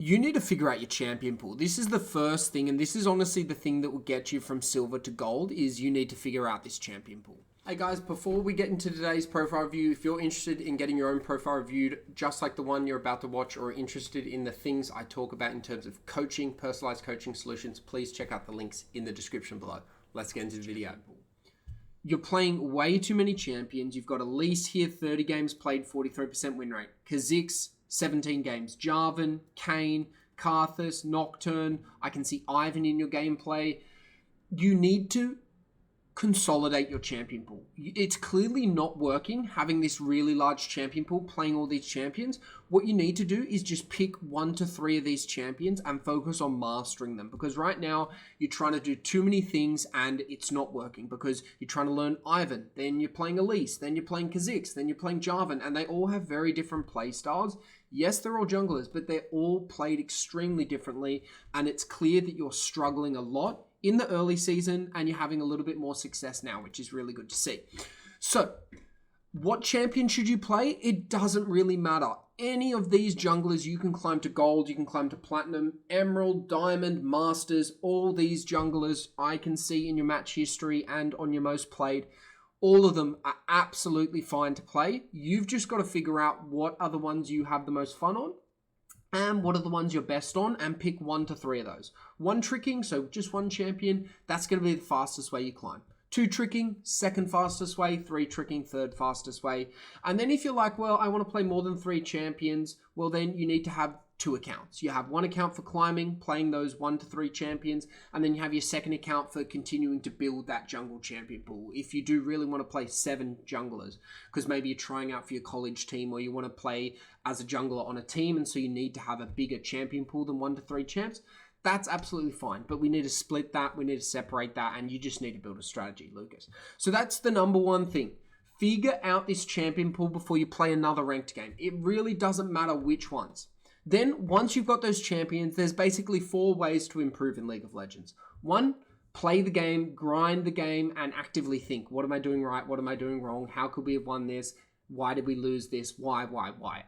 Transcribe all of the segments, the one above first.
You need to figure out your champion pool. This is the first thing, and this is honestly the thing that will get you from silver to gold, is you need to figure out this champion pool. Hey guys, before we get into today's profile review, if you're interested in getting your own profile reviewed, just like the one you're about to watch, or interested in the things I talk about in terms of coaching, personalized coaching solutions, please check out the links in the description below. Let's get into the video. You're playing way too many champions. You've got Elise here, 30 games played, 43% win rate. Kha'Zix, 17 games. Jarvan, Kane, Karthus, Nocturne. I can see Ivan in your gameplay. You need to consolidate your champion pool. It's clearly not working having this really large champion pool, playing all these champions. What you need to do is just pick 1 to 3 of these champions and focus on mastering them, because right now you're trying to do too many things and it's not working because you're trying to learn Ivan, then you're playing Elise, then you're playing Kha'Zix, then you're playing Jarvan, and they all have very different play styles. Yes, they're all junglers, but they're all played extremely differently, and it's clear that you're struggling a lot in the early season and you're having a little bit more success now, which is really good to see. So, what champion should you play? It doesn't really matter. Any of these junglers, you can climb to gold, you can climb to platinum, emerald, diamond, masters, all these junglers I can see in your match history and on your most played. All of them are absolutely fine to play. You've just got to figure out what are the ones you have the most fun on and what are the ones you're best on, and pick 1 to 3 of those. 1 tricking, so just 1 champion, that's going to be the fastest way you climb. 2 tricking, second fastest way. 3 tricking, third fastest way. And then if you're like, well, I want to play more than 3 champions, well, then you need to have 2 accounts. You have 1 account for climbing, playing those 1 to 3 champions, and then you have your second account for continuing to build that jungle champion pool. If you do really want to play 7 junglers, because maybe you're trying out for your college team, or you want to play as a jungler on a team, and so you need to have a bigger champion pool than 1 to 3 champs, that's absolutely fine. But we need to split that, we need to separate that, and you just need to build a strategy, Lucas. So that's the number one thing. Figure out this champion pool before you play another ranked game. It really doesn't matter which ones. Then, once you've got those champions, there's basically 4 ways to improve in League of Legends. 1, play the game, grind the game, and actively think, what am I doing right? What am I doing wrong? How could we have won this? Why did we lose this? Why?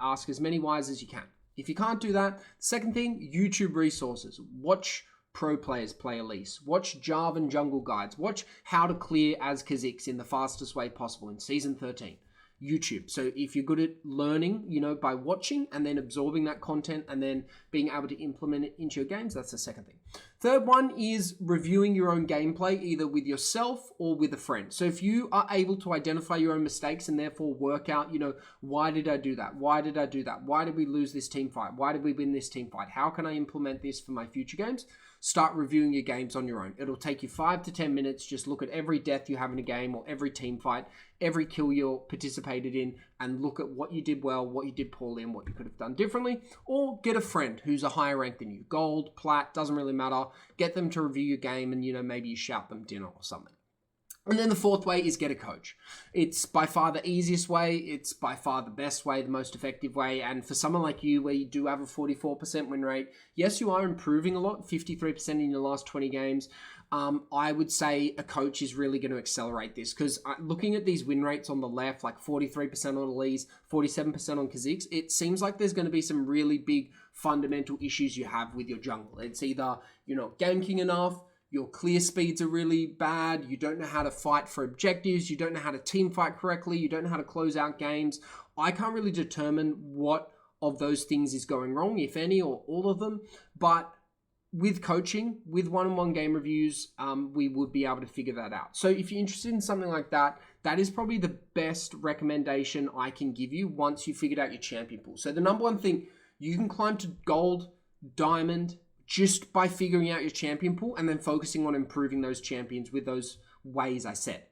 Ask as many whys as you can. If you can't do that, second thing, YouTube resources. Watch pro players play Elise. Watch Jarvan jungle guides. Watch how to clear as Kha'Zix in the fastest way possible in Season 13. YouTube. So if you're good at learning, by watching and then absorbing that content and then being able to implement it into your games, that's the second thing. Third one is reviewing your own gameplay, either with yourself or with a friend. So if you are able to identify your own mistakes and therefore work out, why did I do that? Why did I do that? Why did we lose this team fight? Why did we win this team fight? How can I implement this for my future games? Start reviewing your games on your own. It'll take you 5 to 10 minutes. Just look at every death you have in a game, or every team fight, every kill you participated in, and look at what you did well, what you did poorly, and what you could have done differently. Or get a friend who's a higher rank than you. Gold, plat, doesn't really matter. Get them to review your game, and maybe you shout them dinner or something. And then the fourth way is get a coach. It's by far the easiest way. It's by far the best way, the most effective way. And for someone like you, where you do have a 44% win rate, yes, you are improving a lot, 53% in your last 20 games. I would say a coach is really going to accelerate this, because looking at these win rates on the left, like 43% on Elise, 47% on Kha'Zix, it seems like there's going to be some really big fundamental issues you have with your jungle. It's either you're not ganking enough, your clear speeds are really bad, you don't know how to fight for objectives, you don't know how to team fight correctly, you don't know how to close out games. I can't really determine what of those things is going wrong, if any or all of them, but with coaching, with one-on-one game reviews, we would be able to figure that out. So if you're interested in something like that, that is probably the best recommendation I can give you once you figured out your champion pool. So the number one thing, you can climb to gold, diamond, just by figuring out your champion pool and then focusing on improving those champions with those ways I said.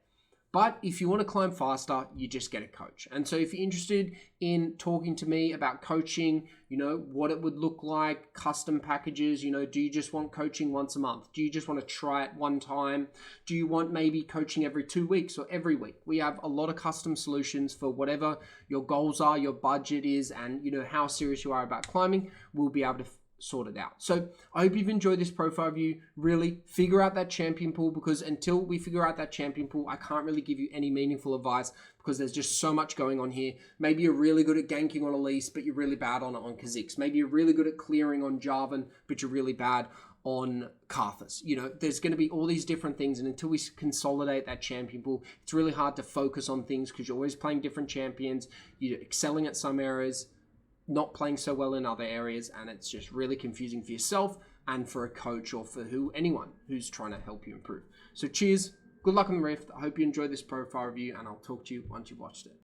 But if you want to climb faster, you just get a coach. And so if you're interested in talking to me about coaching, what it would look like, custom packages, do you just want coaching once a month? Do you just want to try it one time? Do you want maybe coaching every 2 weeks or every week? We have a lot of custom solutions for whatever your goals are, your budget is, and how serious you are about climbing. We'll be able to sorted out. So I hope you've enjoyed this profile review. Really figure out that champion pool, because until we figure out that champion pool, I can't really give you any meaningful advice, because there's just so much going on here. Maybe you're really good at ganking on Elise, but you're really bad on it on Kha'Zix. Maybe you're really good at clearing on Jarvan, but you're really bad on Karthus. You know, there's going to be all these different things, and until we consolidate that champion pool, it's really hard to focus on things, because you're always playing different champions. You're excelling at some areas, not playing so well in other areas, and it's just really confusing for yourself and for a coach, or for anyone who's trying to help you improve. So cheers, good luck on the Rift. I hope you enjoyed this profile review, and I'll talk to you once you've watched it.